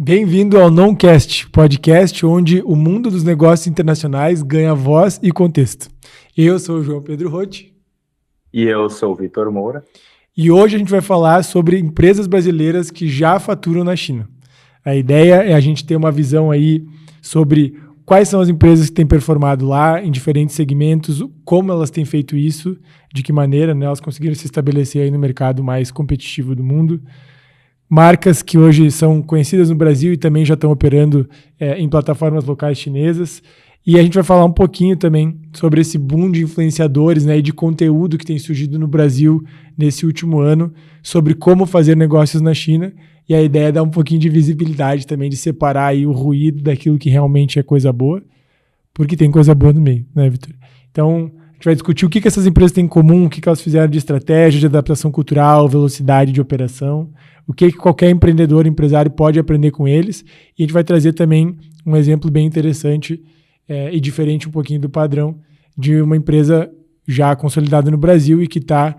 Bem-vindo ao Noncast, podcast onde o mundo dos negócios internacionais ganha voz e contexto. Eu sou o João Pedro Rotti. E eu sou o Vitor Moura. E hoje a gente vai falar sobre empresas brasileiras que já faturam na China. A ideia é a gente ter uma visão aí sobre quais são as empresas que têm performado lá em diferentes segmentos, como elas têm feito isso, de que maneira, né, elas conseguiram se estabelecer aí no mercado mais competitivo do mundo. Marcas que hoje são conhecidas no Brasil e também já estão operando em plataformas locais chinesas. E a gente vai falar um pouquinho também sobre esse boom de influenciadores, né, e de conteúdo que tem surgido no Brasil nesse último ano, sobre como fazer negócios na China. E a ideia é dar um pouquinho de visibilidade também, de separar aí o ruído daquilo que realmente é coisa boa, porque tem coisa boa no meio, né, Vitor? Então, a gente vai discutir o que essas empresas têm em comum, o que elas fizeram de estratégia, de adaptação cultural, velocidade de operação, o que qualquer empreendedor, empresário pode aprender com eles. E a gente vai trazer também um exemplo bem interessante e diferente um pouquinho do padrão de uma empresa já consolidada no Brasil e que está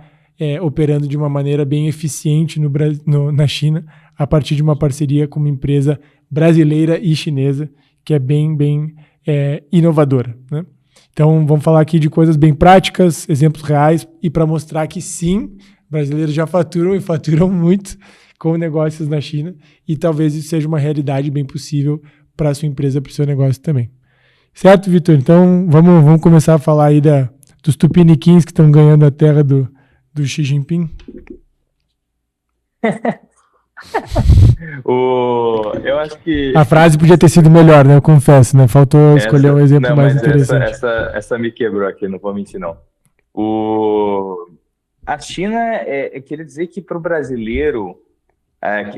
operando de uma maneira bem eficiente na China, a partir de uma parceria com uma empresa brasileira e chinesa, que é bem inovadora, né? Então, vamos falar aqui de coisas bem práticas, exemplos reais, e para mostrar que sim, brasileiros já faturam e faturam muito com negócios na China, e talvez isso seja uma realidade bem possível para a sua empresa, para o seu negócio também. Certo, Vitor? Então, vamos começar a falar aí dos tupiniquins que estão ganhando a terra do Xi Jinping. Eu acho que... A frase podia ter sido melhor, né? Eu confesso, né? Faltou escolher um exemplo mais interessante. Essa me quebrou aqui, não vou mentir, não. A China, queria dizer que para o brasileiro,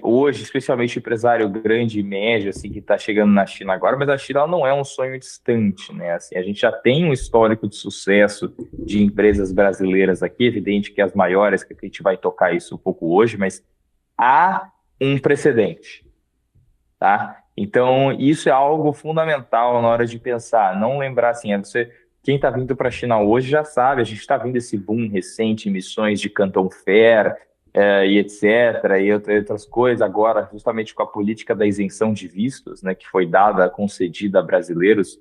hoje, especialmente o empresário grande e médio, assim, que está chegando na China agora, mas a China ela não é um sonho distante, né? Assim, a gente já tem um histórico de sucesso de empresas brasileiras aqui, evidente que as maiores, que a gente vai tocar isso um pouco hoje, mas há um precedente, tá? Então, isso é algo fundamental na hora de pensar, não lembrar assim, quem está vindo para a China hoje já sabe, a gente está vendo esse boom recente, emissões de Canton Fair, e etc., e outras coisas, agora justamente com a política da isenção de vistos, né, que foi concedida a brasileiros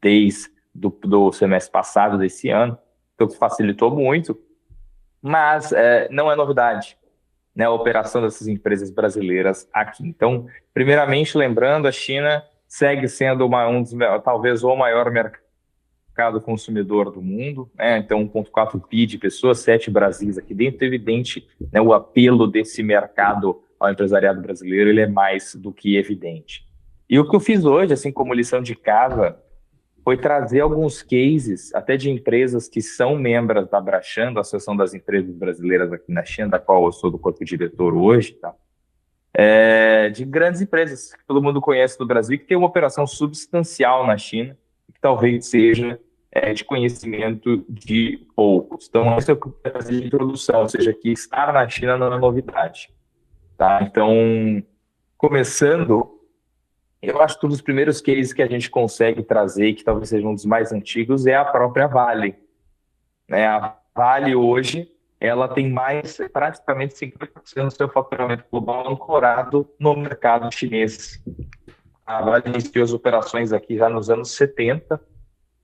desde do semestre passado desse ano, então facilitou muito, mas não é novidade, né, a operação dessas empresas brasileiras aqui. Então, primeiramente, lembrando, a China segue sendo talvez o maior mercado consumidor do mundo, né? Então 1,4 bi de pessoas, 7 Brasis aqui dentro, evidente, né, o apelo desse mercado ao empresariado brasileiro, ele é mais do que evidente. E o que eu fiz hoje, assim como lição de casa, foi trazer alguns cases, até de empresas que são membros da Abrachan, da Associação das Empresas Brasileiras aqui na China, da qual eu sou do corpo diretor hoje, tá? De grandes empresas que todo mundo conhece no Brasil, que tem uma operação substancial na China, que talvez seja de conhecimento de poucos. Então, essa é o que eu quero fazer de introdução, ou seja, que estar na China não é novidade, tá? Então, começando, eu acho que um dos primeiros cases que a gente consegue trazer, que talvez seja um dos mais antigos, é a própria Vale, né? A Vale hoje, ela tem praticamente 50% do seu faturamento global ancorado no mercado chinês. A Vale iniciou as operações aqui já nos anos 70,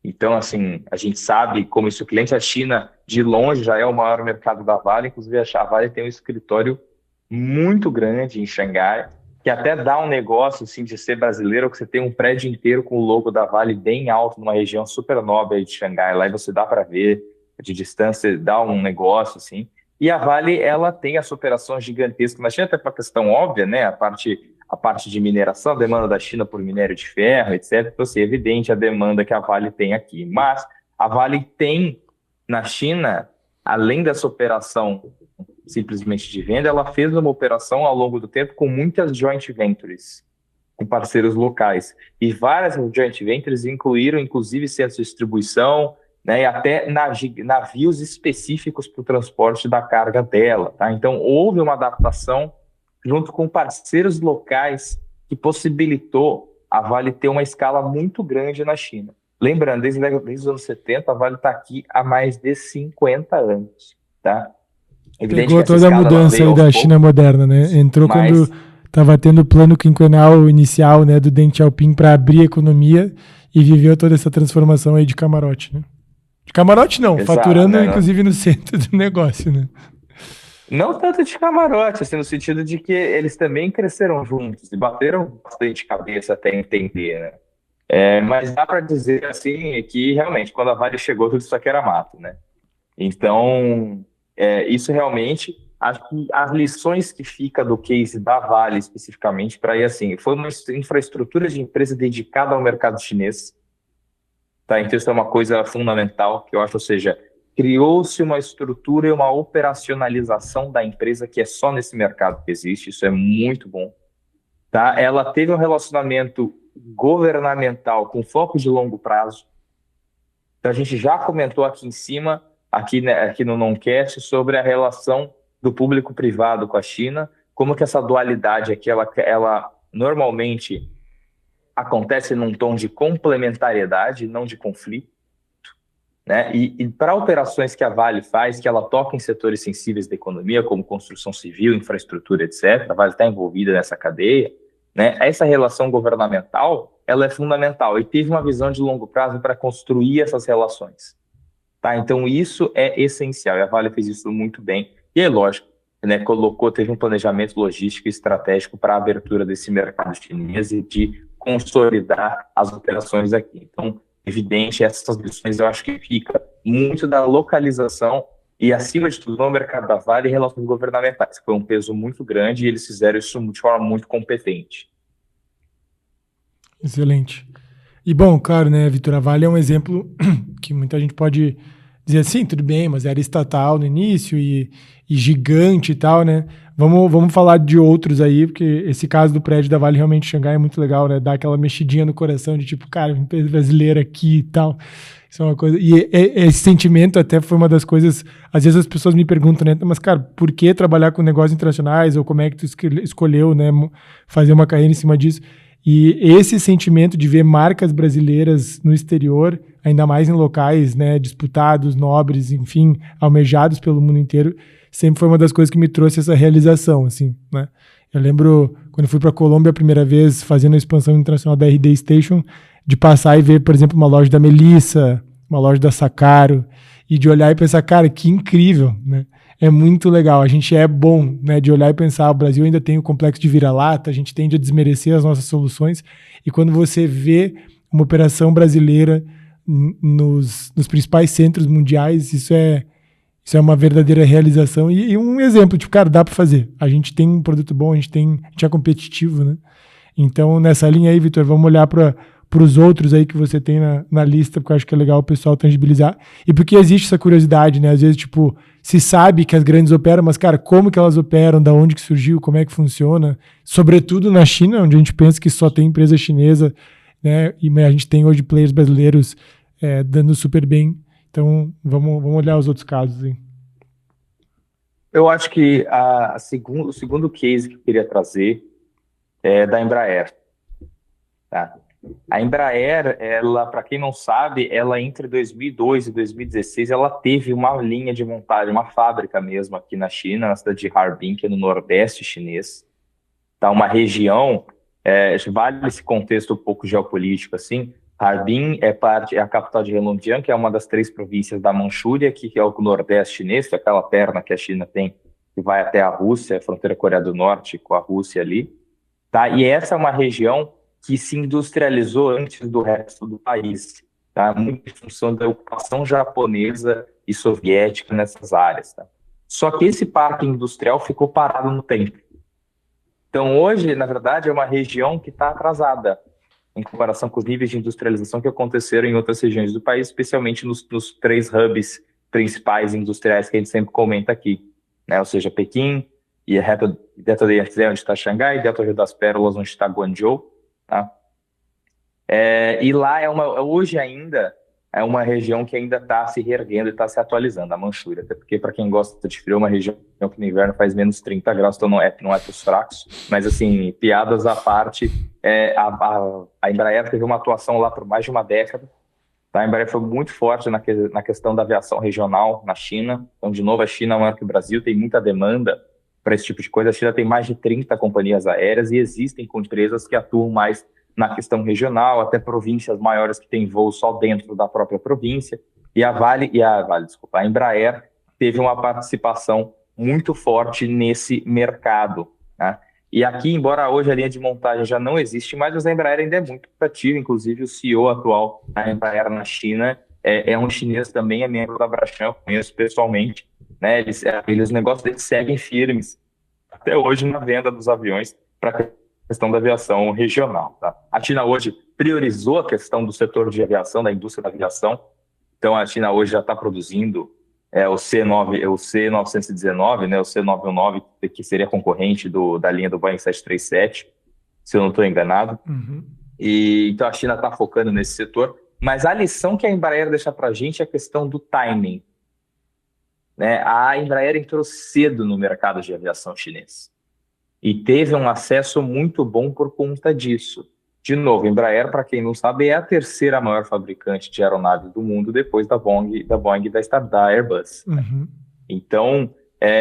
então, assim, a gente sabe como isso, o cliente, a China, de longe, já é o maior mercado da Vale, inclusive a Vale tem um escritório muito grande em Xangai, que até dá um negócio, assim, de ser brasileiro, que você tem um prédio inteiro com o logo da Vale bem alto, numa região super nobre de Xangai, lá e você dá para ver, de distância, dá um negócio, assim. E a Vale, ela tem essa operação gigantesca na China, até para questão óbvia, né, a parte de mineração, a demanda da China por minério de ferro, etc. Então, assim, é evidente a demanda que a Vale tem aqui. Mas a Vale tem na China, além dessa operação simplesmente de venda, ela fez uma operação ao longo do tempo com muitas joint ventures, com parceiros locais. E várias joint ventures incluíram, inclusive, centros de distribuição, né, e até navios específicos para o transporte da carga dela, tá? Então, houve uma adaptação junto com parceiros locais que possibilitou a Vale ter uma escala muito grande na China. Lembrando, desde os anos 70, a Vale está aqui há mais de 50 anos, tá? Evidente pegou toda a mudança aí da China moderna, né? Entrou quando estava tendo o plano quinquenal inicial, né, do Deng Xiaoping para abrir a economia e viveu toda essa transformação aí de camarote, né? De camarote não, Exato, faturando né? inclusive no centro do negócio, né? Não tanto de camarote, assim, no sentido de que eles também cresceram juntos e bateram bastante cabeça até entender, né? Mas dá para dizer, assim, que realmente, quando a Vale chegou, tudo isso aqui era mato, né? Então, isso realmente, acho que as lições que fica do case da Vale especificamente, para ir assim, foi uma infraestrutura de empresa dedicada ao mercado chinês, tá? Então, isso é uma coisa fundamental que eu acho, ou seja, criou-se uma estrutura e uma operacionalização da empresa que é só nesse mercado que existe, isso é muito bom, tá? Ela teve um relacionamento governamental com foco de longo prazo. Então, a gente já comentou aqui em cima, aqui, né, aqui no Noncast, sobre a relação do público-privado com a China, como que essa dualidade aqui, ela normalmente acontece num tom de complementariedade, não de conflito, né? E para operações que a Vale faz, que ela toca em setores sensíveis da economia, como construção civil, infraestrutura, etc., a Vale está envolvida nessa cadeia, né? Essa relação governamental, ela é fundamental e teve uma visão de longo prazo para construir essas relações, tá? Então isso é essencial e a Vale fez isso muito bem e é lógico, né? Teve um planejamento logístico e estratégico para a abertura desse mercado chinês e de consolidar as operações aqui. Então, evidente, essas lições eu acho que fica muito da localização e, acima de tudo, no mercado da Vale e relações governamentais, que foi um peso muito grande e eles fizeram isso de forma muito competente. Excelente. E bom, claro, né, Vitor, a Vale é um exemplo que muita gente pode dizer assim, tudo bem, mas era estatal no início e gigante e tal, né? Vamos falar de outros aí, porque esse caso do prédio da Vale realmente Xangai é muito legal, né? Dá aquela mexidinha no coração de tipo, cara, empresa brasileira aqui e tal. Isso é uma coisa. E esse sentimento até foi uma das coisas. Às vezes as pessoas me perguntam, né? Mas, cara, por que trabalhar com negócios internacionais? Ou como é que tu escolheu, né? Fazer uma carreira em cima disso? E esse sentimento de ver marcas brasileiras no exterior, ainda mais em locais, né, disputados, nobres, enfim, almejados pelo mundo inteiro, sempre foi uma das coisas que me trouxe essa realização, assim, né? Eu lembro quando eu fui para a Colômbia a primeira vez, fazendo a expansão internacional da RD Station, de passar e ver, por exemplo, uma loja da Melissa, uma loja da Sakaro, e de olhar e pensar, cara, que incrível, né? É muito legal. A gente é bom, né, de olhar e pensar, o Brasil ainda tem o complexo de vira-lata, a gente tende a desmerecer as nossas soluções, e quando você vê uma operação brasileira nos principais centros mundiais, isso é uma verdadeira realização e um exemplo, tipo, cara, dá para fazer. A gente tem um produto bom, a gente é competitivo, né? Então, nessa linha aí, Vitor, vamos olhar para os outros aí que você tem na lista, porque eu acho que é legal o pessoal tangibilizar. E porque existe essa curiosidade, né? Às vezes, tipo, se sabe que as grandes operam, mas, cara, como que elas operam, da onde que surgiu, como é que funciona? Sobretudo na China, onde a gente pensa que só tem empresa chinesa, né? E a gente tem hoje players brasileiros dando super bem. Então, vamos olhar os outros casos aí. Eu acho que o segundo case que eu queria trazer é da Embraer, tá? A Embraer, ela, para quem não sabe, ela entre 2002 e 2016, ela teve uma linha de montagem, uma fábrica mesmo aqui na China, na cidade de Harbin, que é no nordeste chinês, tá? Uma região, vale esse contexto um pouco geopolítico assim. Harbin é a capital de Heilongjiang, que é uma das 3 províncias da Manchúria, que é o nordeste chinês, que é aquela perna que a China tem, que vai até a Rússia, a fronteira Coreia do Norte com a Rússia ali, tá? E essa é uma região que se industrializou antes do resto do país, tá? Muito em função da ocupação japonesa e soviética nessas áreas, tá? Só que esse parque industrial ficou parado no tempo. Então, hoje, na verdade, é uma região que está atrasada em comparação com os níveis de industrialização que aconteceram em outras regiões do país, especialmente nos 3 hubs principais industriais que a gente sempre comenta aqui, né? Ou seja, Pequim, e Delta do Yangtze, onde está Xangai, Delta do Rio das Pérolas, onde está Guangzhou, tá? E lá hoje ainda é uma região que ainda está se reerguendo e está se atualizando, a Manchúria, até porque para quem gosta de frio, é uma região que no inverno faz menos 30 graus, então não é para os fracos, mas assim, piadas à parte, a Embraer teve uma atuação lá por mais de uma década, tá? A Embraer foi muito forte na questão da aviação regional na China, então de novo a China é maior que o Brasil, tem muita demanda para esse tipo de coisa. A China tem mais de 30 companhias aéreas e existem com empresas que atuam mais na questão regional, até províncias maiores que têm voo só dentro da própria província. E a Embraer teve uma participação muito forte nesse mercado, né? E aqui, embora hoje a linha de montagem já não existe mais, mas a Embraer ainda é muito ativa. Inclusive, o CEO atual da Embraer na China é um chinês também, é membro da Braskem, eu conheço pessoalmente, né? Os negócios deles seguem firmes até hoje na venda dos aviões para a questão da aviação regional, tá? A China hoje priorizou a questão do setor de aviação, da indústria da aviação. Então, a China hoje já está produzindo o C919, né, o C919, que seria concorrente da linha do Boeing 737, se eu não estou enganado. Uhum. Então, a China está focando nesse setor. Mas a lição que a Embraer deixa para a gente é a questão do timing, né? A Embraer entrou cedo no mercado de aviação chinês e teve um acesso muito bom por conta disso. De novo, a Embraer, para quem não sabe, é a terceira maior fabricante de aeronaves do mundo, depois da Boeing e da Airbus. Uhum. Então,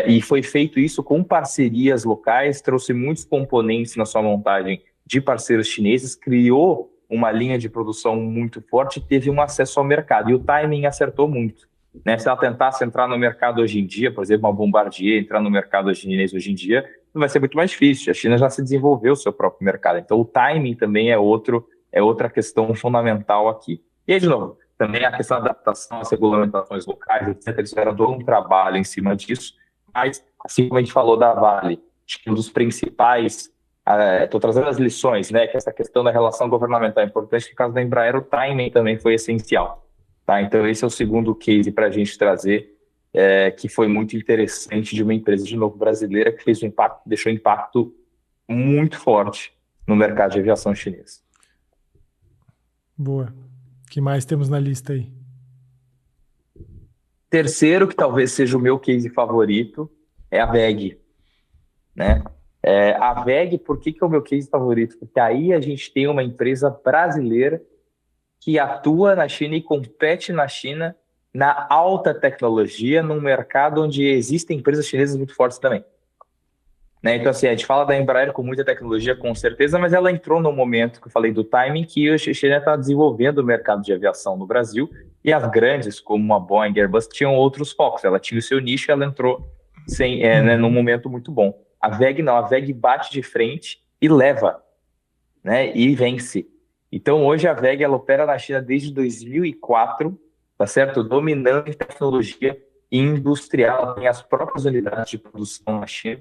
e foi feito isso com parcerias locais, trouxe muitos componentes na sua montagem de parceiros chineses, criou uma linha de produção muito forte e teve um acesso ao mercado. E o timing acertou muito, né? Se ela tentasse entrar no mercado hoje em dia, por exemplo, uma Bombardier entrar no mercado chinês hoje em dia, vai ser muito mais difícil. A China já se desenvolveu o seu próprio mercado. Então, o timing também é outra questão fundamental aqui. E aí, de novo, também a questão da adaptação às regulamentações locais, etc. Eles fizeram todo um trabalho em cima disso. Mas, assim como a gente falou da Vale, acho que um dos principais... Estou trazendo as lições, né? Que essa questão da relação governamental é importante. No caso da Embraer, o timing também foi essencial. Tá? Então, esse é o segundo case para a gente trazer, que foi muito interessante, de uma empresa, de novo, brasileira, que fez deixou um impacto muito forte no mercado de aviação chinês. Boa. O que mais temos na lista aí? Terceiro, que talvez seja o meu case favorito, é a WEG, né? A WEG, por que é o meu case favorito? Porque aí a gente tem uma empresa brasileira que atua na China e compete na China na alta tecnologia, num mercado onde existem empresas chinesas muito fortes também, né? Então, assim, a gente fala da Embraer com muita tecnologia, com certeza, mas ela entrou no momento que eu falei do timing, que a China está desenvolvendo o mercado de aviação no Brasil, e as grandes, como a Boeing e Airbus, tinham outros focos. Ela tinha o seu nicho e ela entrou num momento muito bom. A WEG não, a WEG bate de frente e leva, né? E vence. Então, hoje a WEG ela opera na China desde 2004, tá certo? Dominando em tecnologia industrial, ela tem as próprias unidades de produção na China,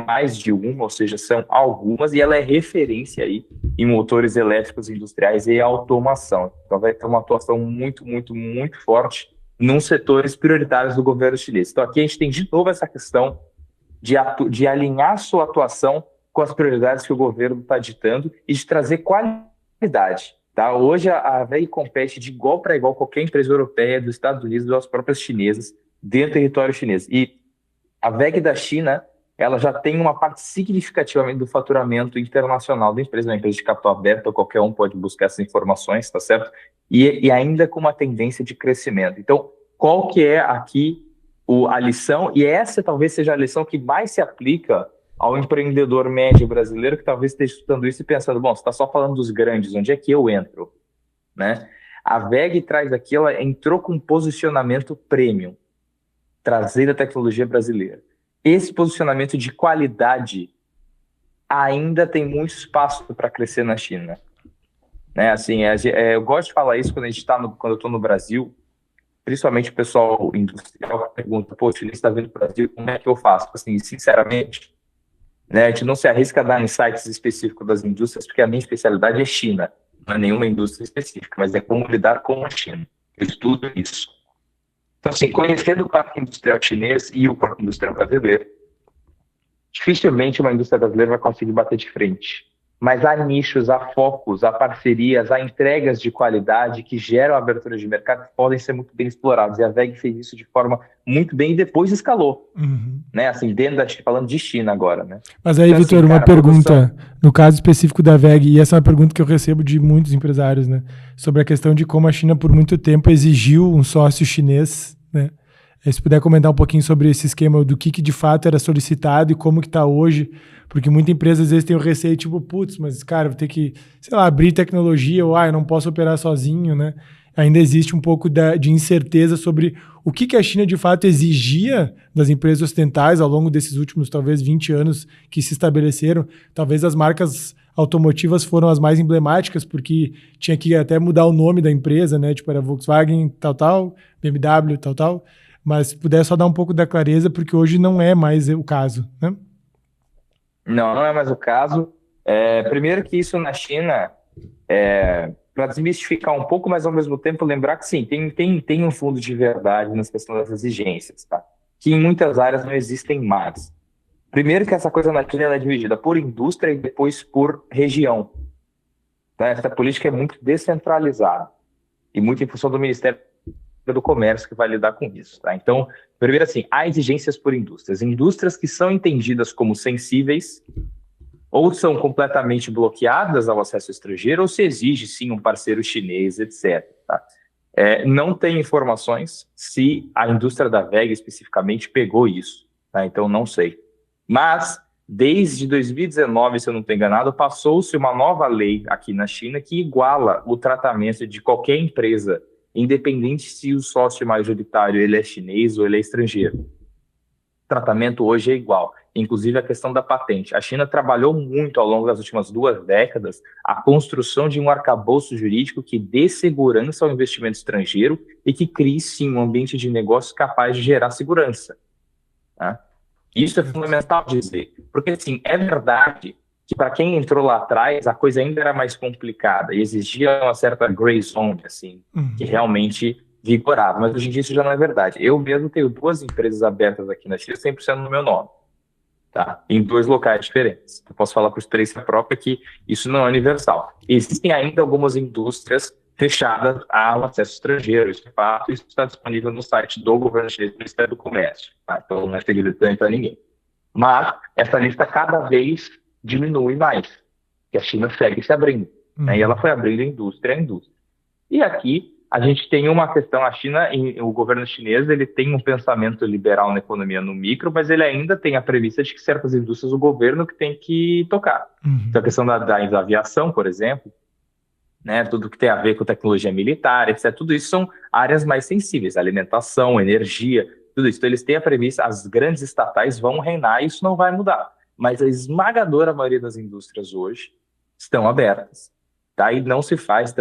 mais de uma, ou seja, são algumas, e ela é referência aí em motores elétricos industriais e automação. Então vai ter uma atuação muito, muito, muito forte nos setores prioritários do governo chinês. Então aqui a gente tem de novo essa questão de alinhar sua atuação com as prioridades que o governo está ditando e de trazer qualidade. Tá? Hoje a WEG compete de igual para igual qualquer empresa europeia, dos Estados Unidos, das próprias chinesas, dentro do território chinês. E a WEG da China, ela já tem uma parte significativamente do faturamento internacional da empresa, uma empresa de capital aberto, qualquer um pode buscar essas informações, tá certo? E ainda com uma tendência de crescimento. Então, qual que é aqui a lição? E essa talvez seja a lição que mais se aplica ao empreendedor médio brasileiro que talvez esteja estudando isso e pensando, bom, você está só falando dos grandes, onde é que eu entro? Né? A WEG traz aqui, ela entrou com um posicionamento premium, trazendo a tecnologia brasileira. Esse posicionamento de qualidade ainda tem muito espaço para crescer na China. Né? Assim, eu gosto de falar isso quando eu estou no Brasil, principalmente o pessoal industrial pergunta, pô, o chinês está vindo para o Brasil, como é que eu faço? Assim, sinceramente, né, a gente não se arrisca a dar insights específicos das indústrias, porque a minha especialidade é China, não é nenhuma indústria específica, mas é como lidar com a China. Eu estudo isso. Então, assim, conhecendo o parque industrial chinês e o parque industrial brasileiro, dificilmente uma indústria brasileira vai conseguir bater de frente. Mas há nichos, há focos, há parcerias, há entregas de qualidade que geram abertura de mercado que podem ser muito bem explorados. E a WEG fez isso de forma muito bem e depois escalou. Uhum. Né? Assim, falando de China agora. Né? Mas aí, então, Vitor, assim, uma pergunta, no caso específico da WEG, e essa é uma pergunta que eu recebo de muitos empresários, né? Sobre a questão de como a China, por muito tempo, exigiu um sócio chinês, né? Se puder comentar um pouquinho sobre esse esquema do que de fato era solicitado e como que está hoje, porque muita empresa às vezes tem o receio, tipo, putz, mas cara, vou ter que, sei lá, abrir tecnologia, ou eu não posso operar sozinho, né? Ainda existe um pouco de incerteza sobre o que a China de fato exigia das empresas ocidentais ao longo desses últimos, talvez, 20 anos que se estabeleceram. Talvez as marcas automotivas foram as mais emblemáticas, porque tinha que até mudar o nome da empresa, né? Tipo, era Volkswagen, tal, BMW, tal. Mas se puder só dar um pouco da clareza, porque hoje não é mais o caso, né? Não é mais o caso. Primeiro que isso na China, para desmistificar um pouco, mas ao mesmo tempo lembrar que sim, tem um fundo de verdade nas questões das exigências, tá? Que em muitas áreas não existem mais. Primeiro que essa coisa na China ela é dividida por indústria e depois por região. Tá? Essa política é muito descentralizada e muito em função do Ministério do Comércio que vai lidar com isso. Tá? Então, primeiro assim, há exigências por indústrias. Indústrias que são entendidas como sensíveis ou são completamente bloqueadas ao acesso estrangeiro ou se exige sim um parceiro chinês, etc. Tá? Não tem informações se a indústria da VEG especificamente pegou isso. Tá? Então, não sei. Mas, desde 2019, se eu não estou enganado, passou-se uma nova lei aqui na China que iguala o tratamento de qualquer empresa, independente se o sócio majoritário ele é chinês ou ele é estrangeiro. O tratamento hoje é igual, inclusive a questão da patente. A China trabalhou muito ao longo das últimas 2 décadas a construção de um arcabouço jurídico que dê segurança ao investimento estrangeiro e que crie, sim, um ambiente de negócio capaz de gerar segurança. Tá? Isso é fundamental dizer, porque assim, é verdade que para quem entrou lá atrás, a coisa ainda era mais complicada e exigia uma certa gray zone, assim, que realmente vigorava, mas hoje em dia isso já não é verdade. Eu mesmo tenho 2 empresas abertas aqui na China, 100% no meu nome, tá? Em 2 locais diferentes. Eu posso falar por experiência própria que isso não é universal. Existem ainda algumas indústrias fechadas ao acesso estrangeiro. Isso é fato, isso está disponível no site do governo chinês, do Ministério do Comércio. Tá? Então não é segredo para ninguém. Mas essa lista cada vez diminui mais, que a China segue se abrindo. Né? E ela foi abrindo indústria a indústria. E aqui a gente tem uma questão, a China, o governo chinês, ele tem um pensamento liberal na economia no micro, mas ele ainda tem a premissa de que certas indústrias o governo que tem que tocar. Então a questão da aviação, por exemplo, né, tudo que tem a ver com tecnologia militar, etc. Tudo isso são áreas mais sensíveis, alimentação, energia, tudo isso. Então eles têm a premissa, as grandes estatais vão reinar e isso não vai mudar. Mas a esmagadora maioria das indústrias hoje estão abertas. Tá? E não se faz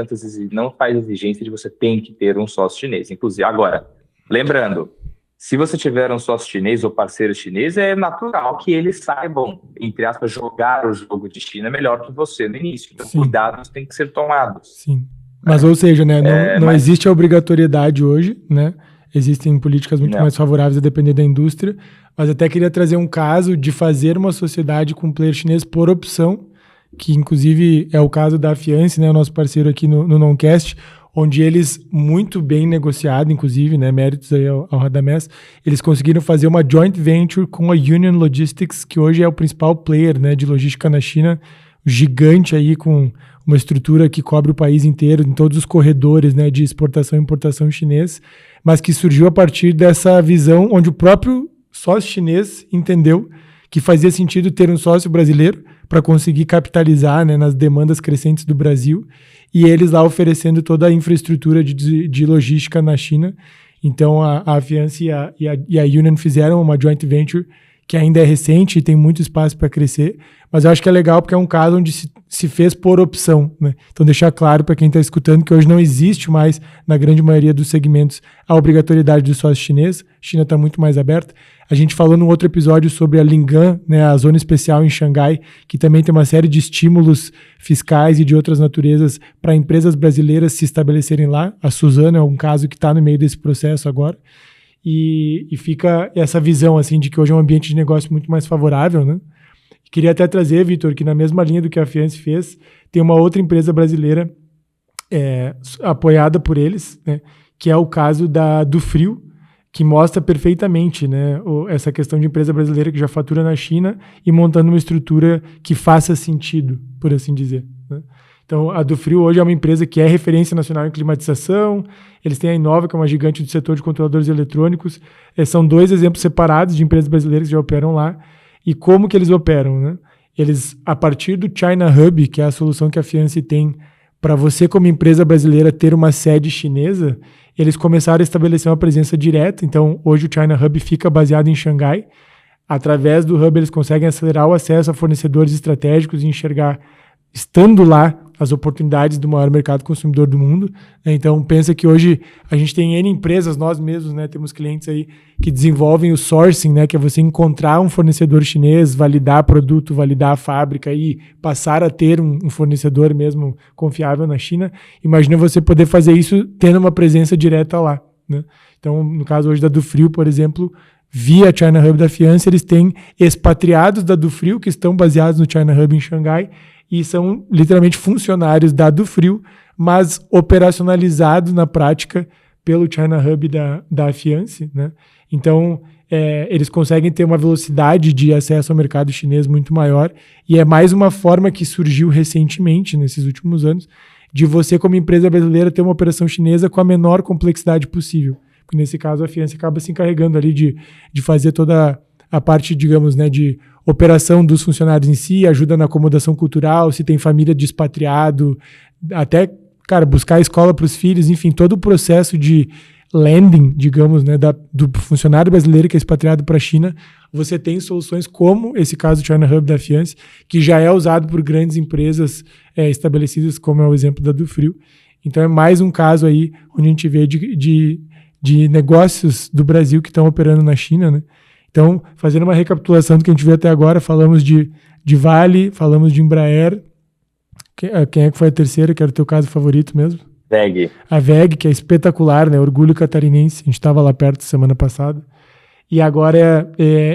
não faz exigência de você tem que ter um sócio chinês. Inclusive, agora, lembrando, se você tiver um sócio chinês ou parceiro chinês, é natural que eles saibam, entre aspas, jogar o jogo de China melhor que você no início. Então, sim, cuidados têm que ser tomados. Sim. Mas, ou seja, né, não existe a obrigatoriedade hoje, né? Existem políticas muito mais favoráveis a depender da indústria, mas até queria trazer um caso de fazer uma sociedade com player chinês por opção, que inclusive é o caso da Afiance, né, o nosso parceiro aqui no Noncast, onde eles, muito bem negociado, inclusive, né, méritos aí ao Radamés, eles conseguiram fazer uma joint venture com a Union Logistics, que hoje é o principal player, né, de logística na China, gigante aí, com uma estrutura que cobre o país inteiro, em todos os corredores, né, de exportação e importação chinês, mas que surgiu a partir dessa visão onde o próprio sócio chinês entendeu que fazia sentido ter um sócio brasileiro para conseguir capitalizar, né, nas demandas crescentes do Brasil, e eles lá oferecendo toda a infraestrutura de logística na China. Então a Afiance e a Union fizeram uma joint venture que ainda é recente e tem muito espaço para crescer, mas eu acho que é legal porque é um caso onde se fez por opção, né? Então deixar claro para quem está escutando que hoje não existe mais, na grande maioria dos segmentos, a obrigatoriedade do sócio chinês. A China está muito mais aberta. A gente falou num outro episódio sobre a Lingang, né, a zona especial em Xangai, que também tem uma série de estímulos fiscais e de outras naturezas para empresas brasileiras se estabelecerem lá. A Suzano é um caso que está no meio desse processo agora. E fica essa visão assim, de que hoje é um ambiente de negócio muito mais favorável, né? Queria até trazer, Vitor, que na mesma linha do que a Afiance fez, tem uma outra empresa brasileira apoiada por eles, né, que é o caso do Frio, que mostra perfeitamente, né, essa questão de empresa brasileira que já fatura na China e montando uma estrutura que faça sentido, por assim dizer, né? Então, a Dufrio hoje é uma empresa que é referência nacional em climatização. Eles têm a Inova, que é uma gigante do setor de controladores eletrônicos. São dois exemplos separados de empresas brasileiras que já operam lá. E como que eles operam, né? Eles, a partir do China Hub, que é a solução que a Fiance tem para você, como empresa brasileira, ter uma sede chinesa, eles começaram a estabelecer uma presença direta. Então, hoje o China Hub fica baseado em Xangai. Através do Hub, eles conseguem acelerar o acesso a fornecedores estratégicos e enxergar, estando lá, as oportunidades do maior mercado consumidor do mundo. Então, pensa que hoje a gente tem N empresas, nós mesmos, né, temos clientes aí que desenvolvem o sourcing, né, que é você encontrar um fornecedor chinês, validar produto, validar a fábrica e passar a ter um fornecedor mesmo confiável na China. Imagina você poder fazer isso tendo uma presença direta lá, né? Então, no caso hoje da Dufrio, por exemplo, via China Hub da Fiance, eles têm expatriados da Dufrio que estão baseados no China Hub em Xangai e são literalmente funcionários da Dufrio, mas operacionalizados na prática pelo China Hub da Fiance, né? Então, eles conseguem ter uma velocidade de acesso ao mercado chinês muito maior e é mais uma forma que surgiu recentemente, nesses últimos anos, de você, como empresa brasileira, ter uma operação chinesa com a menor complexidade possível. Porque nesse caso, a Fiance acaba se encarregando ali de fazer toda a parte, digamos, né, de operação dos funcionários em si, ajuda na acomodação cultural, se tem família de expatriado, até, cara, buscar escola para os filhos, enfim, todo o processo de landing, digamos, né, do funcionário brasileiro que é expatriado para a China, você tem soluções como esse caso do China Hub da Fiance, que já é usado por grandes empresas estabelecidas, como é o exemplo da Dufrio. Então é mais um caso aí onde a gente vê de negócios do Brasil que estão operando na China, né? Então, fazendo uma recapitulação do que a gente viu até agora, falamos de Vale, falamos de Embraer. Quem é que foi a terceira, que era o teu caso favorito mesmo? VEG. A VEG, que é espetacular, né? Orgulho catarinense. A gente estava lá perto semana passada. E agora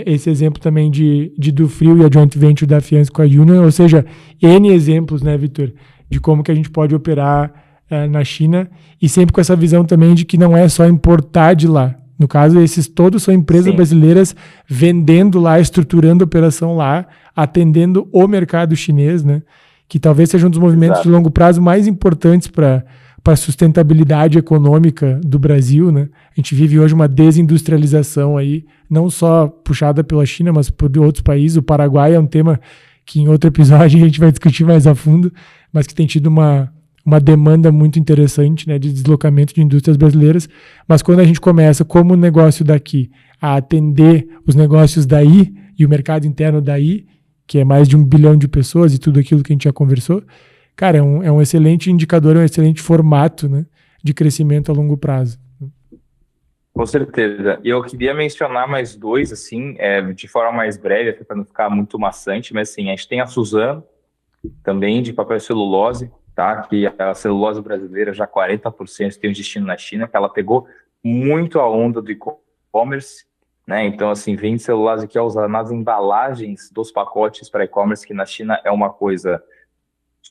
esse exemplo também de Dufrio e a joint venture da Fiance com a Union, ou seja, N exemplos, né, Vitor, de como que a gente pode operar na China e sempre com essa visão também de que não é só importar de lá. No caso, esses todos são empresas brasileiras vendendo lá, estruturando a operação lá, atendendo o mercado chinês, né? Que talvez seja um dos movimentos de longo prazo mais importantes para a sustentabilidade econômica do Brasil, né? A gente vive hoje uma desindustrialização aí, não só puxada pela China, mas por outros países. O Paraguai é um tema que em outro episódio a gente vai discutir mais a fundo, mas que tem tido uma demanda muito interessante, né, de deslocamento de indústrias brasileiras, mas quando a gente começa, como negócio daqui, a atender os negócios daí e o mercado interno daí, que é mais de 1 bilhão de pessoas e tudo aquilo que a gente já conversou, cara, é um excelente indicador, é um excelente formato, né, de crescimento a longo prazo. Com certeza. E eu queria mencionar mais dois, assim, de forma mais breve, até para não ficar muito maçante, mas assim, a gente tem a Suzano, também de papel e celulose, tá? Que a celulose brasileira já 40% tem um destino na China, que ela pegou muito a onda do e-commerce, né? Então, assim, vende celulose que é usada nas embalagens dos pacotes para e-commerce, que na China é uma coisa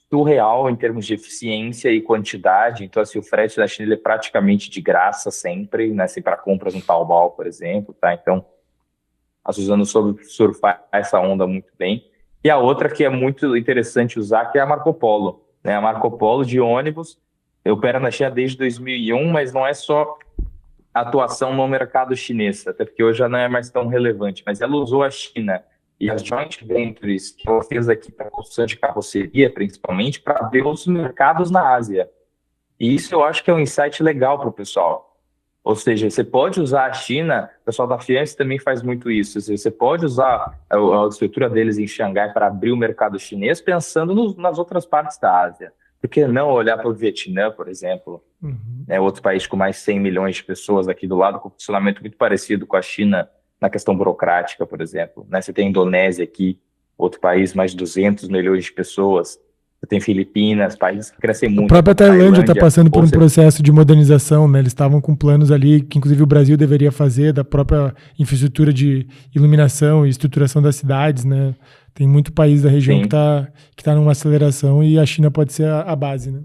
surreal em termos de eficiência e quantidade. Então, assim, o frete da China ele é praticamente de graça sempre, né? Assim, para compras no Taobao, por exemplo, tá? Então, a Suzano soube surfar essa onda muito bem. E a outra que é muito interessante usar, que é a Marco Polo, né? A Marco Polo de ônibus opera na China desde 2001, mas não é só atuação no mercado chinês, até porque hoje já não é mais tão relevante, mas ela usou a China e as joint ventures que ela fez aqui para construção de carroceria, principalmente, para ver os mercados na Ásia. E isso eu acho que é um insight legal para o pessoal. Ou seja, você pode usar a China, o pessoal da Fiance também faz muito isso, você pode usar a estrutura deles em Xangai para abrir o mercado chinês pensando nas outras partes da Ásia. Por que não olhar para o Vietnã, por exemplo, outro país com mais 100 milhões de pessoas aqui do lado, com um funcionamento muito parecido com a China na questão burocrática, por exemplo, né? Você tem a Indonésia aqui, outro país, mais de 200 milhões de pessoas. Você tem Filipinas, países que crescem muito. A própria Tailândia está passando por um processo de modernização, né? Eles estavam com planos ali, que inclusive o Brasil deveria fazer, da própria infraestrutura de iluminação e estruturação das cidades, né? Tem muito país da região que tá numa aceleração e a China pode ser a base, né?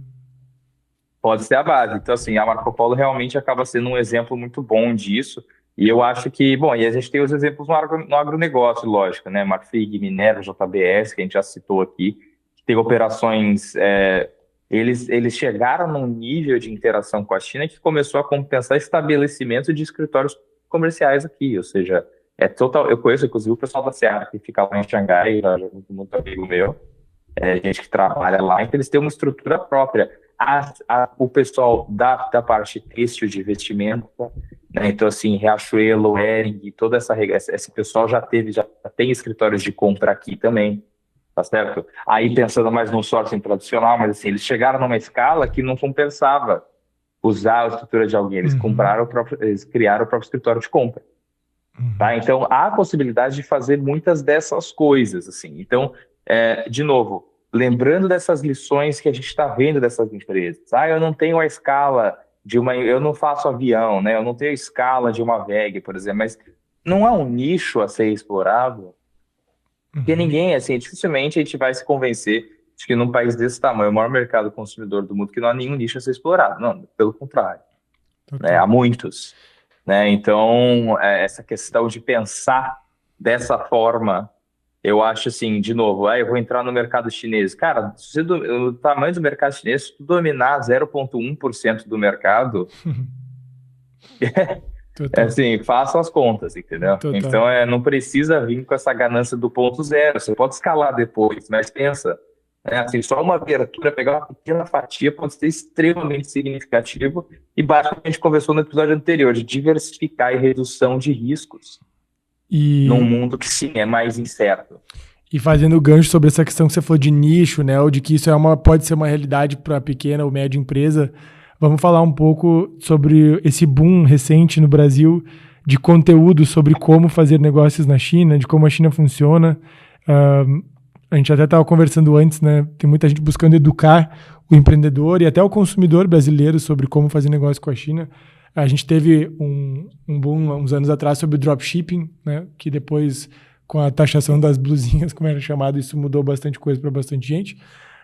Pode ser a base. Então, assim, a Marco Polo realmente acaba sendo um exemplo muito bom disso. E eu acho que, bom, e a gente tem os exemplos no agronegócio, lógico, né? Marfrig, Minerva, JBS, que a gente já citou aqui, que tem operações eles chegaram num nível de interação com a China que começou a compensar estabelecimento de escritórios comerciais aqui, ou seja, é total. Eu conheço, inclusive, o pessoal da Seara, que fica lá em Xangai, muito amigo meu, gente que trabalha lá, então eles têm uma estrutura própria. O pessoal da parte têxtil de vestimenta, né? Então, assim, Riachuelo, Hering, toda esse pessoal já tem escritórios de compra aqui também, tá certo? Aí, pensando mais no sourcing tradicional, mas assim, eles chegaram numa escala que não compensava usar a estrutura de alguém, eles criaram o próprio escritório de compra. Tá? Então, há a possibilidade de fazer muitas dessas coisas, assim. Então, de novo, lembrando dessas lições que a gente está vendo dessas empresas. Eu não tenho a escala eu não faço avião, né? Eu não tenho a escala de uma VEG, por exemplo, mas não há um nicho a ser explorado, porque ninguém, assim, dificilmente a gente vai se convencer de que num país desse tamanho, o maior mercado consumidor do mundo, que não há nenhum nicho a ser explorado. Não, pelo contrário, né? Há muitos. Né? Então, essa questão de pensar dessa forma, eu acho assim, de novo, eu vou entrar no mercado chinês. Cara, o tamanho do mercado chinês, se tu dominar 0,1% do mercado, assim, faça as contas, entendeu? Total. Então, não precisa vir com essa ganância do 0,0. Você pode escalar depois, mas pensa, assim, só uma abertura, pegar uma pequena fatia pode ser extremamente significativo e basicamente a gente conversou no episódio anterior de diversificar e redução de riscos num mundo que sim é mais incerto. E fazendo gancho sobre essa questão que você falou de nicho, né, ou de que isso pode ser uma realidade para a pequena ou média empresa, vamos falar um pouco sobre esse boom recente no Brasil de conteúdo sobre como fazer negócios na China, de como a China funciona. A gente até estava conversando antes, né? Tem muita gente buscando educar o empreendedor e até o consumidor brasileiro sobre como fazer negócio com a China. A gente teve um boom uns anos atrás sobre o dropshipping, né? Que depois, com a taxação das blusinhas, como era chamado, isso mudou bastante coisa para bastante gente.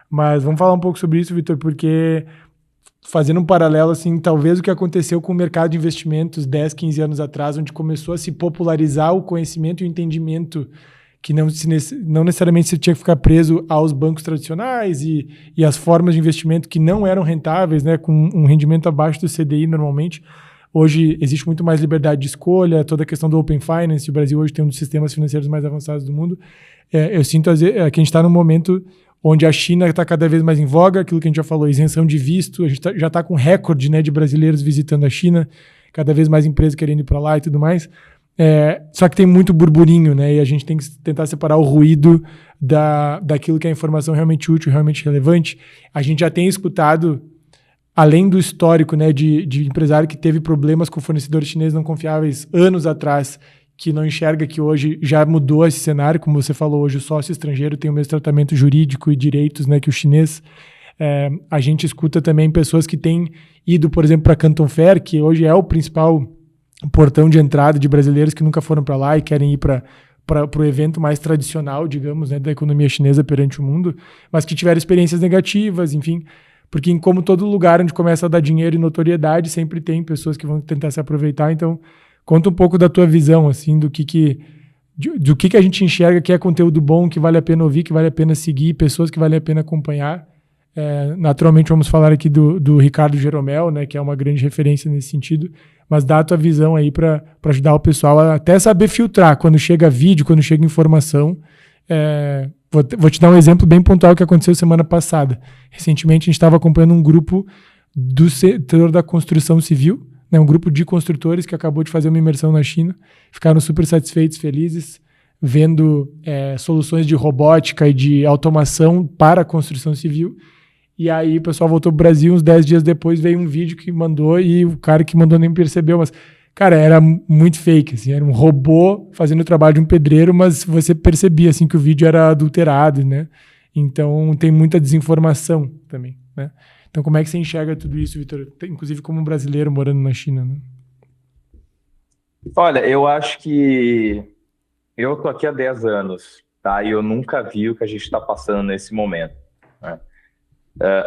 Mas vamos falar um pouco sobre isso, Vitor, porque fazendo um paralelo, assim, talvez o que aconteceu com o mercado de investimentos 10, 15 anos atrás, onde começou a se popularizar o conhecimento e o entendimento que não necessariamente você tinha que ficar preso aos bancos tradicionais e as formas de investimento que não eram rentáveis, né, com um rendimento abaixo do CDI normalmente. Hoje existe muito mais liberdade de escolha, toda a questão do Open Finance. O Brasil hoje tem um dos sistemas financeiros mais avançados do mundo. Eu sinto que a gente está num momento onde a China está cada vez mais em voga, aquilo que a gente já falou, isenção de visto. A gente já está com recorde, né, de brasileiros visitando a China, cada vez mais empresas querendo ir para lá e tudo mais. Só que tem muito burburinho, né? E a gente tem que tentar separar o ruído daquilo que é a informação realmente útil, realmente relevante. A gente já tem escutado, além do histórico, né, de empresário que teve problemas com fornecedores chineses não confiáveis anos atrás, que não enxerga que hoje já mudou esse cenário. Como você falou, hoje o sócio estrangeiro tem o mesmo tratamento jurídico e direitos, né, que o chinês. A gente escuta também pessoas que têm ido, por exemplo, para Canton Fair, que hoje é o principal portão de entrada de brasileiros que nunca foram para lá e querem ir para o evento mais tradicional, digamos, né, da economia chinesa perante o mundo, mas que tiveram experiências negativas, enfim, porque como todo lugar onde começa a dar dinheiro e notoriedade, sempre tem pessoas que vão tentar se aproveitar. Então, conta um pouco da tua visão, assim, do que a gente enxerga que é conteúdo bom, que vale a pena ouvir, que vale a pena seguir, pessoas que vale a pena acompanhar. Naturalmente, vamos falar aqui do Ricardo Jeromel, né, que é uma grande referência nesse sentido, mas dá a tua visão aí para ajudar o pessoal a até saber filtrar quando chega vídeo, quando chega informação. Vou te dar um exemplo bem pontual que aconteceu semana passada. Recentemente, a gente estava acompanhando um grupo do setor da construção civil, né, um grupo de construtores que acabou de fazer uma imersão na China, ficaram super satisfeitos, felizes, vendo soluções de robótica e de automação para a construção civil. E aí o pessoal voltou pro Brasil, uns 10 dias depois veio um vídeo que mandou e o cara que mandou nem percebeu, mas, cara, era muito fake, assim, era um robô fazendo o trabalho de um pedreiro, mas você percebia, assim, que o vídeo era adulterado, né? Então tem muita desinformação também, né? Então como é que você enxerga tudo isso, Vitor? Inclusive como um brasileiro morando na China, né? Olha, eu acho que eu tô aqui há 10 anos, tá? E eu nunca vi o que a gente está passando nesse momento, né?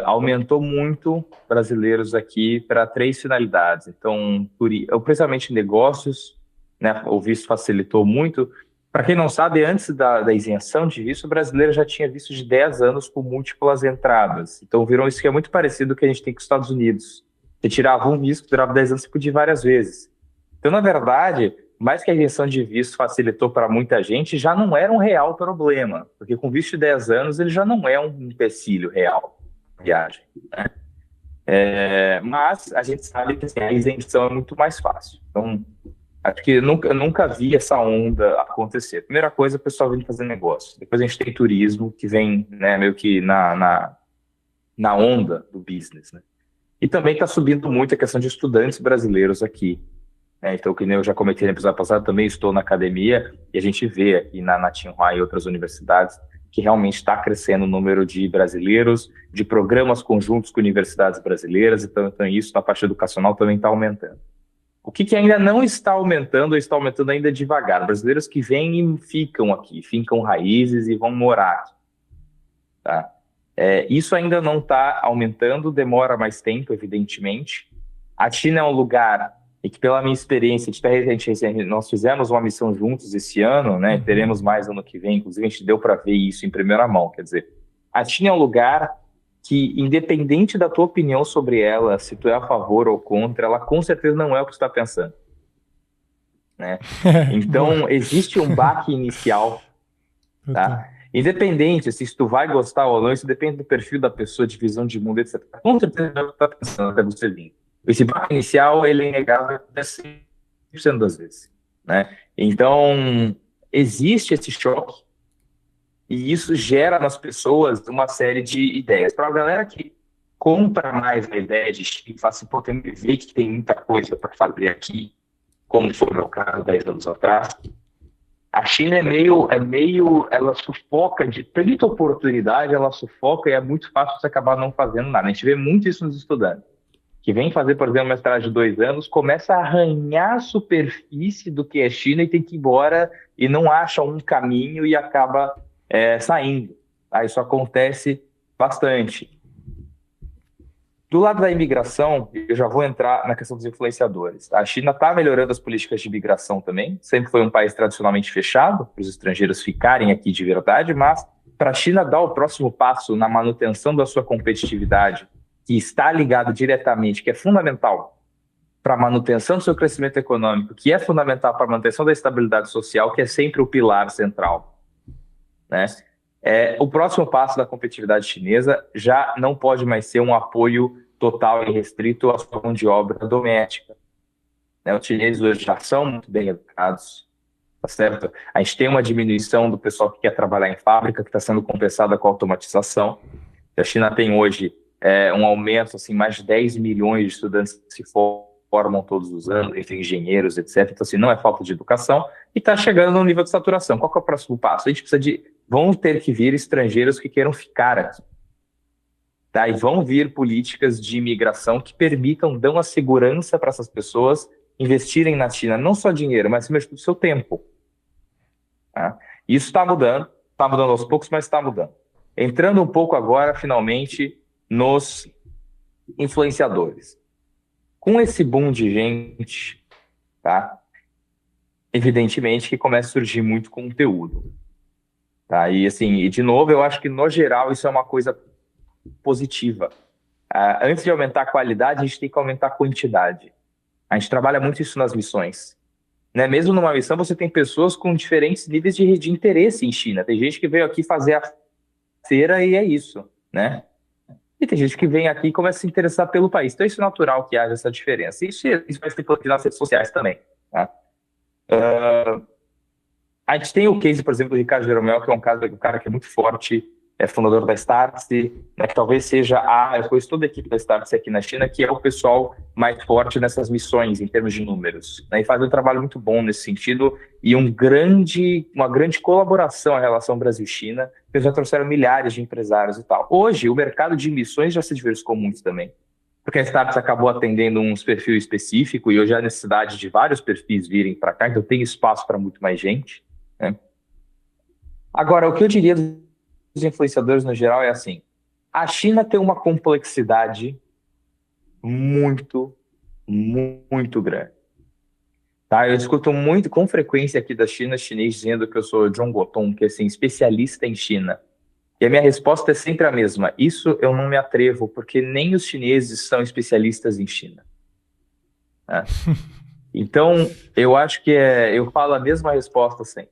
Aumentou muito brasileiros aqui para 3 finalidades. Então, principalmente negócios, né? O visto facilitou muito, Para quem não sabe, antes da isenção de visto, o brasileiro já tinha visto de 10 anos com múltiplas entradas. Então virou um esquema muito parecido com o que a gente tem com os Estados Unidos. Você tirava um visto, durava 10 anos, você podia ir várias vezes. Então, na verdade, mais que a isenção de visto facilitou para muita gente, já não era um real problema. Porque com visto de 10 anos, ele já não é um empecilho real de viagem, né? Mas a gente sabe que assim, a isenção é muito mais fácil. Então, acho que eu nunca vi essa onda acontecer. Primeira coisa, o pessoal vem fazer negócio. Depois a gente tem turismo, que vem, né, meio que na onda do business, né? E também está subindo muito a questão de estudantes brasileiros aqui, né? Então, que nem eu já comentei no episódio passado, também estou na academia e a gente vê aqui na Tsinghua e outras universidades que realmente está crescendo o número de brasileiros, de programas conjuntos com universidades brasileiras, então isso na parte educacional também está aumentando. O que ainda não está aumentando, ou está aumentando ainda devagar, brasileiros que vêm e ficam aqui, fincam raízes e vão morar aqui, tá? Isso ainda não está aumentando, demora mais tempo, evidentemente. A China é um lugar e que, pela minha experiência, nós fizemos uma missão juntos esse ano, né? Teremos mais ano que vem, inclusive a gente deu para ver isso em primeira mão. Quer dizer, a China é um lugar que, independente da tua opinião sobre ela, se tu é a favor ou contra, ela com certeza não é o que tu está pensando, né? Então, existe um baque inicial, tá? Independente se tu vai gostar ou não, isso depende do perfil da pessoa, de visão de mundo, etc. Com certeza é o que tu está pensando até você vir. Esse baque inicial, ele é inegável até 100% das vezes, né? Então, existe esse choque e isso gera nas pessoas uma série de ideias. Para a galera que compra mais a ideia de China e fala assim, pô, tem que ver que tem muita coisa para fazer aqui, como foi o meu caso 10 anos atrás, a China ela sufoca de tanta oportunidade, ela sufoca e é muito fácil você acabar não fazendo nada. A gente vê muito isso nos estudantes que vem fazer, por exemplo, mestrado de 2 anos, começa a arranhar a superfície do que é China e tem que ir embora e não acha um caminho e acaba saindo. Isso acontece bastante. Do lado da imigração, eu já vou entrar na questão dos influenciadores. A China está melhorando as políticas de imigração também. Sempre foi um país tradicionalmente fechado para os estrangeiros ficarem aqui de verdade, mas para a China dar o próximo passo na manutenção da sua competitividade, que está ligado diretamente, que é fundamental para a manutenção do seu crescimento econômico, que é fundamental para a manutenção da estabilidade social, que é sempre o pilar central, né? O próximo passo da competitividade chinesa já não pode mais ser um apoio total e restrito à sua mão de obra doméstica, né? Os chineses hoje já são muito bem educados, tá certo? A gente tem uma diminuição do pessoal que quer trabalhar em fábrica, que está sendo compensada com a automatização. A China tem hoje um aumento, assim, mais de 10 milhões de estudantes que se formam todos os anos, entre engenheiros, etc. Então, assim, não é falta de educação e está chegando no nível de saturação. Qual que é o próximo passo? A gente precisa vão ter que vir estrangeiros que queiram ficar aqui, tá? E vão vir políticas de imigração que dão a segurança para essas pessoas investirem na China, não só dinheiro, mas mesmo o seu tempo, tá? Isso está mudando aos poucos, mas está mudando. Entrando um pouco agora, finalmente, nos influenciadores. Com esse boom de gente, tá? Evidentemente que começa a surgir muito conteúdo, tá? E assim, de novo, eu acho que no geral isso é uma coisa positiva. Antes de aumentar a qualidade, a gente tem que aumentar a quantidade. A gente trabalha muito isso nas missões, né? Mesmo numa missão, você tem pessoas com diferentes níveis de interesse em China. Tem gente que veio aqui fazer a feira e é isso, né? E tem gente que vem aqui e começa a se interessar pelo país. Então, isso é natural que haja essa diferença. Isso vai ser refletido nas redes sociais também, tá? A gente tem o case, por exemplo, do Ricardo Jeromel, que é um cara que é muito forte, é fundador da Startse, né, que talvez seja eu conheço toda a equipe da Startse aqui na China, que é o pessoal mais forte nessas missões, em termos de números, né, e faz um trabalho muito bom nesse sentido, e uma grande colaboração em relação ao Brasil-China, que eles já trouxeram milhares de empresários e tal. Hoje, o mercado de missões já se diversificou muito também, porque a Startse acabou atendendo uns perfis específicos, e hoje há necessidade de vários perfis virem para cá, então tem espaço para muito mais gente, né? Agora, o que eu diria dos influenciadores no geral é assim: a China tem uma complexidade muito, muito grande. Tá? Eu escuto muito, com frequência aqui da China, chinês dizendo que eu sou John Gotong, que é assim, especialista em China. E a minha resposta é sempre a mesma. Isso eu não me atrevo, porque nem os chineses são especialistas em China. Né? Então, eu acho que eu falo a mesma resposta sempre.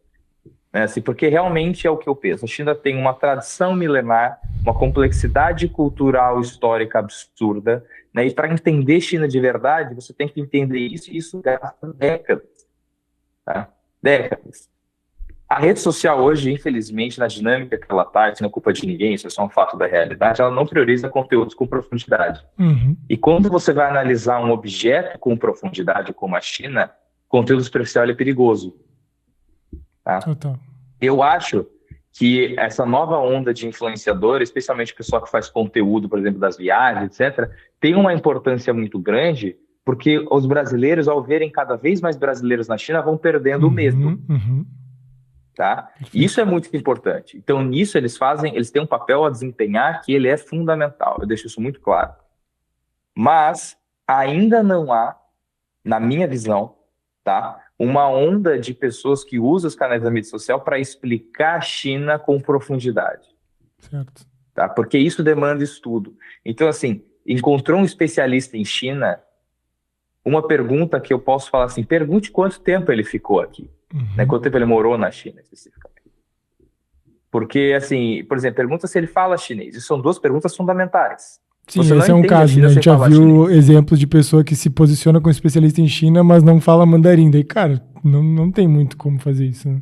Né? Assim, porque realmente é o que eu penso. A China tem uma tradição milenar, uma complexidade cultural histórica absurda, né? E para entender China de verdade, você tem que entender isso, e isso gasta décadas. Tá? Décadas. A rede social hoje, infelizmente, na dinâmica que ela está, isso não é culpa de ninguém, isso é só um fato da realidade, ela não prioriza conteúdos com profundidade. Uhum. E quando você vai analisar um objeto com profundidade, como a China, conteúdo superficial é perigoso. Tá? Total. Eu acho que essa nova onda de influenciador, especialmente o pessoal que faz conteúdo, por exemplo, das viagens, etc., tem uma importância muito grande, porque os brasileiros, ao verem cada vez mais brasileiros na China, vão perdendo o medo. Uhum. Tá? Isso é muito importante. Então, nisso, eles têm um papel a desempenhar que ele é fundamental. Eu deixo isso muito claro. Mas ainda não há, na minha visão, tá, uma onda de pessoas que usam os canais da mídia social para explicar a China com profundidade. Certo. Tá? Porque isso demanda estudo. Então, assim, encontrou um especialista em China, uma pergunta que eu posso falar assim, pergunte quanto tempo ele ficou aqui. Né? Quanto tempo ele morou na China, especificamente. Porque, assim, por exemplo, pergunta se ele fala chinês. Isso são duas perguntas fundamentais. Sim, esse é um caso, né? A gente já viu exemplos de pessoa que se posiciona como especialista em China, mas não fala mandarim. Daí, cara, não tem muito como fazer isso. Né?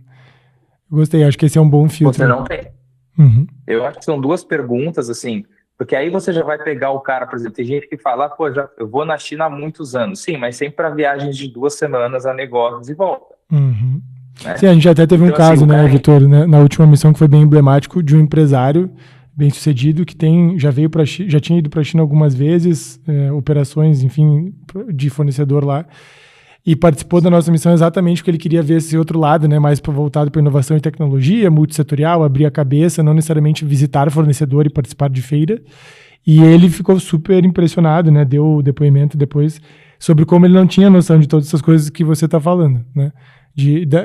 Eu gostei, acho que esse é um bom filtro. Você não tem. Uhum. Eu acho que são duas perguntas, assim, porque aí você já vai pegar o cara, por exemplo, tem gente que fala, pô, eu vou na China há muitos anos. Sim, mas sempre para viagens de 2 semanas a negócios e volta. Uhum. Né? Sim, a gente até teve um caso, assim, né, Vitor, né, na última missão que foi bem emblemático, de um empresário bem sucedido que já tinha ido para a China algumas vezes, operações, enfim, de fornecedor lá, e participou da nossa missão exatamente porque ele queria ver esse outro lado, né, mais voltado para inovação e tecnologia, multissetorial, abrir a cabeça, não necessariamente visitar fornecedor e participar de feira. E ele ficou super impressionado, né, deu o depoimento depois sobre como ele não tinha noção de todas essas coisas que você está falando, né,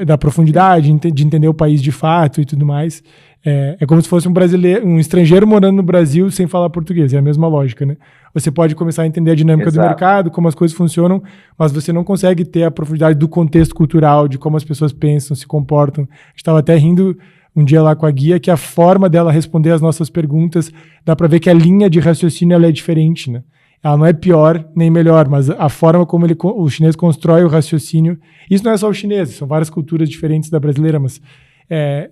da profundidade, de entender o país de fato e tudo mais. É como se fosse um estrangeiro morando no Brasil sem falar português, é a mesma lógica, né? Você pode começar a entender a dinâmica do mercado, como as coisas funcionam, mas você não consegue ter a profundidade do contexto cultural, de como as pessoas pensam, se comportam. A gente estava até rindo um dia lá com a guia, que a forma dela responder as nossas perguntas, dá para ver que a linha de raciocínio ela é diferente, né? Ela não é pior nem melhor, mas a forma como o chinês constrói o raciocínio, isso não é só o chinês, são várias culturas diferentes da brasileira, mas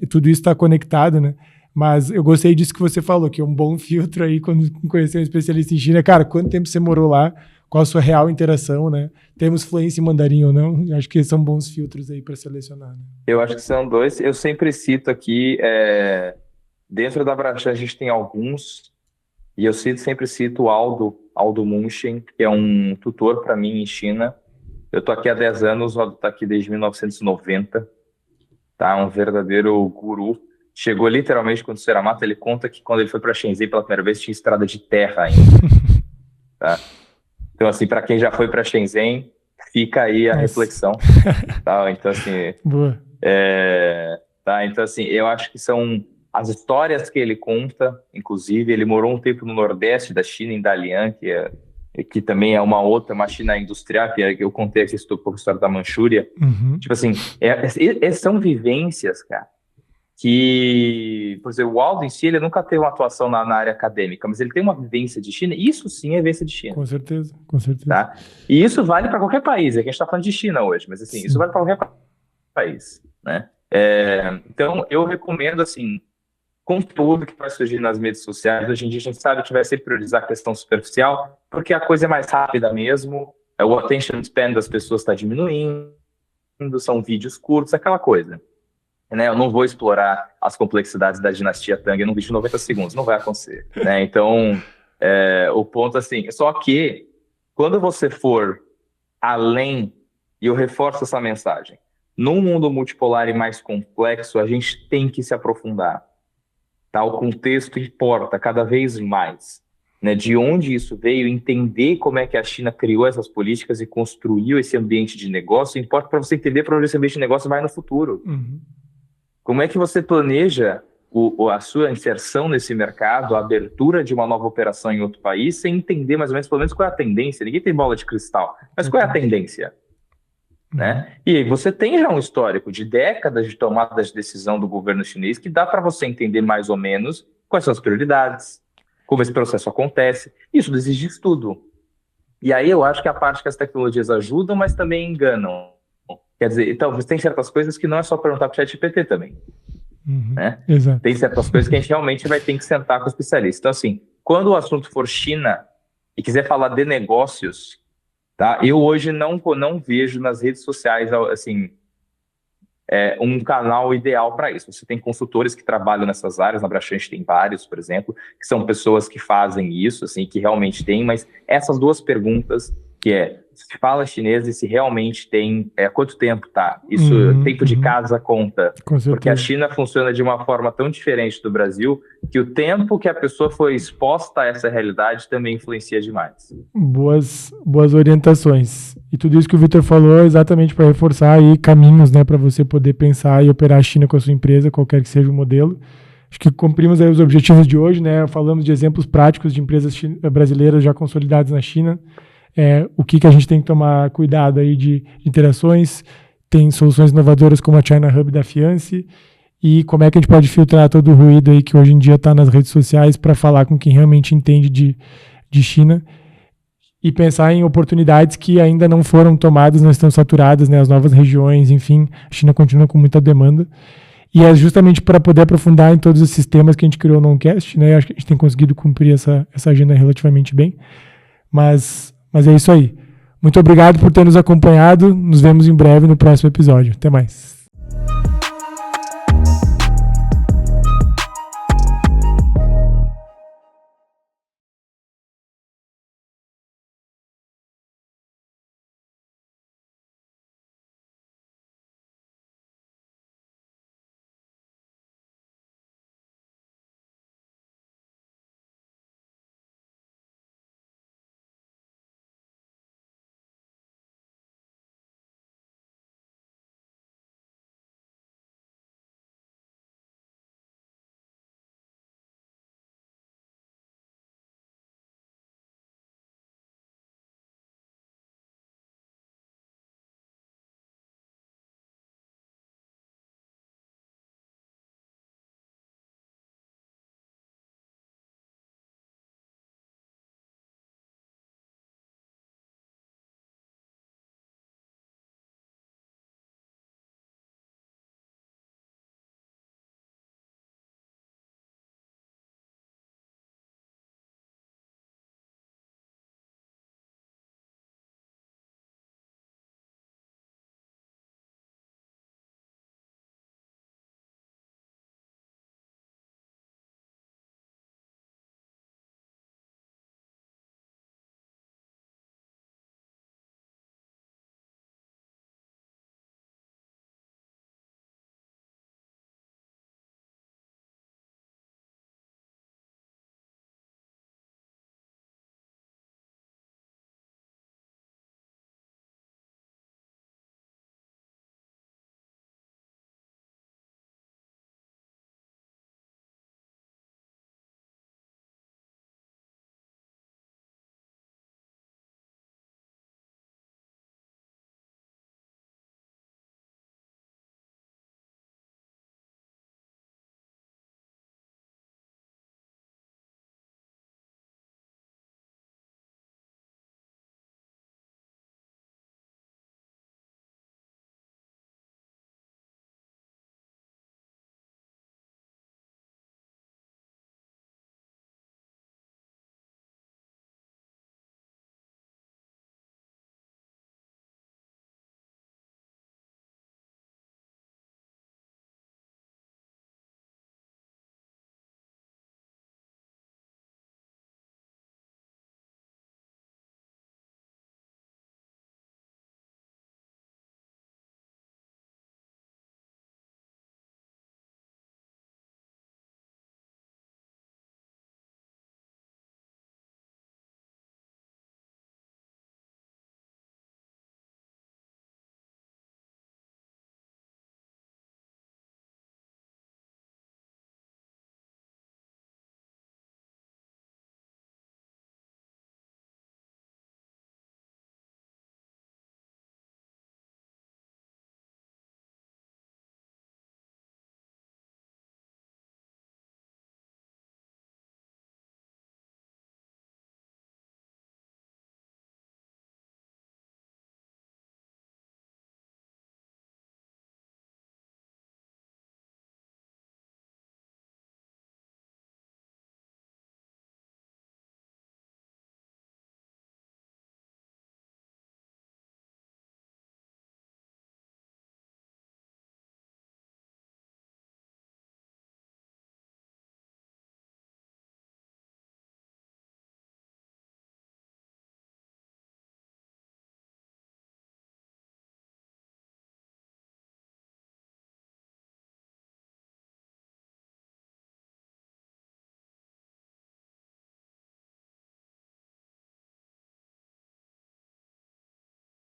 tudo isso está conectado, né? Mas eu gostei disso que você falou, que é um bom filtro aí quando conhecer um especialista em China. Cara, quanto tempo você morou lá? Qual a sua real interação, né? Temos fluência em mandarim ou não? Acho que são bons filtros aí para selecionar. Né? Eu acho que são dois. Eu sempre cito aqui, dentro da Brachan a gente tem alguns, e eu sempre cito o Aldo Munchen, que é um tutor para mim em China. Eu tô aqui há 10 anos, o Aldo está aqui desde 1990, tá? Um verdadeiro guru. Chegou literalmente quando o Seramata, ele conta que quando ele foi para Shenzhen pela primeira vez tinha estrada de terra ainda. Tá? Então, assim, para quem já foi para Shenzhen, fica aí a reflexão. Tá? Então, assim, boa. Tá? Então, assim, eu acho que são as histórias que ele conta, inclusive, ele morou um tempo no Nordeste da China, em Dalian, que também é uma China industrial, que eu contei aqui um pouco a história da Manchúria. Uhum. Tipo assim, são vivências, cara, que, por exemplo, o Aldo em si, ele nunca teve uma atuação na área acadêmica, mas ele tem uma vivência de China, e isso sim é vivência de China. Com certeza, com certeza. Tá? E isso vale para qualquer país, é que a gente está falando de China hoje, mas assim, isso vale para qualquer país, né? Então, eu recomendo, assim, conteúdo que vai surgir nas mídias sociais. Hoje em dia a gente sabe que vai sempre priorizar a questão superficial, porque a coisa é mais rápida mesmo, o attention span das pessoas está diminuindo, são vídeos curtos, aquela coisa. Né? Eu não vou explorar as complexidades da dinastia Tang num vídeo de 90 segundos, não vai acontecer. Né? Então, o ponto assim, só que quando você for além, e eu reforço essa mensagem, num mundo multipolar e mais complexo, a gente tem que se aprofundar. Tá? O contexto importa cada vez mais. né, de onde isso veio, entender como é que a China criou essas políticas e construiu esse ambiente de negócio, importa para você entender para onde esse ambiente de negócio vai no futuro. Como é que você planeja a sua inserção nesse mercado, a abertura de uma nova operação em outro país, sem entender mais ou menos, pelo menos, qual é a tendência? Ninguém tem bola de cristal, mas qual é a tendência? Né? E você tem já um histórico de décadas de tomada de decisão do governo chinês que dá para você entender mais ou menos quais são as prioridades, como esse processo acontece. Isso exige estudo. E aí eu acho que a parte que as tecnologias ajudam, mas também enganam. Quer dizer, então, tem certas coisas que não é só perguntar para o ChatGPT também. Né? Exato. Tem certas coisas que a gente realmente vai ter que sentar com o especialista. Então, assim, quando o assunto for China e quiser falar de negócios, tá? Eu hoje não vejo nas redes sociais, assim, um canal ideal para isso. Você tem consultores que trabalham nessas áreas, na Braskem tem vários, por exemplo, que são pessoas que fazem isso, assim, que realmente tem, mas essas duas perguntas, que se fala chinês e se realmente tem, quanto tempo tá? Isso, tempo de casa conta. Porque a China funciona de uma forma tão diferente do Brasil, que o tempo que a pessoa foi exposta a essa realidade também influencia demais. Boas orientações. E tudo isso que o Vitor falou é exatamente para reforçar aí caminhos, né, para você poder pensar e operar a China com a sua empresa, qualquer que seja o modelo. Acho que cumprimos aí os objetivos de hoje, né? Falamos de exemplos práticos de empresas brasileiras já consolidadas na China. O que a gente tem que tomar cuidado aí de interações, tem soluções inovadoras como a China Hub da Fiance, e como é que a gente pode filtrar todo o ruído aí que hoje em dia está nas redes sociais para falar com quem realmente entende de China e pensar em oportunidades que ainda não foram tomadas, não estão saturadas, né, as novas regiões, enfim, a China continua com muita demanda. E é justamente para poder aprofundar em todos esses temas que a gente criou no OnCast, né? Acho que a gente tem conseguido cumprir essa agenda relativamente bem, mas é isso aí. Muito obrigado por ter nos acompanhado. Nos vemos em breve no próximo episódio. Até mais.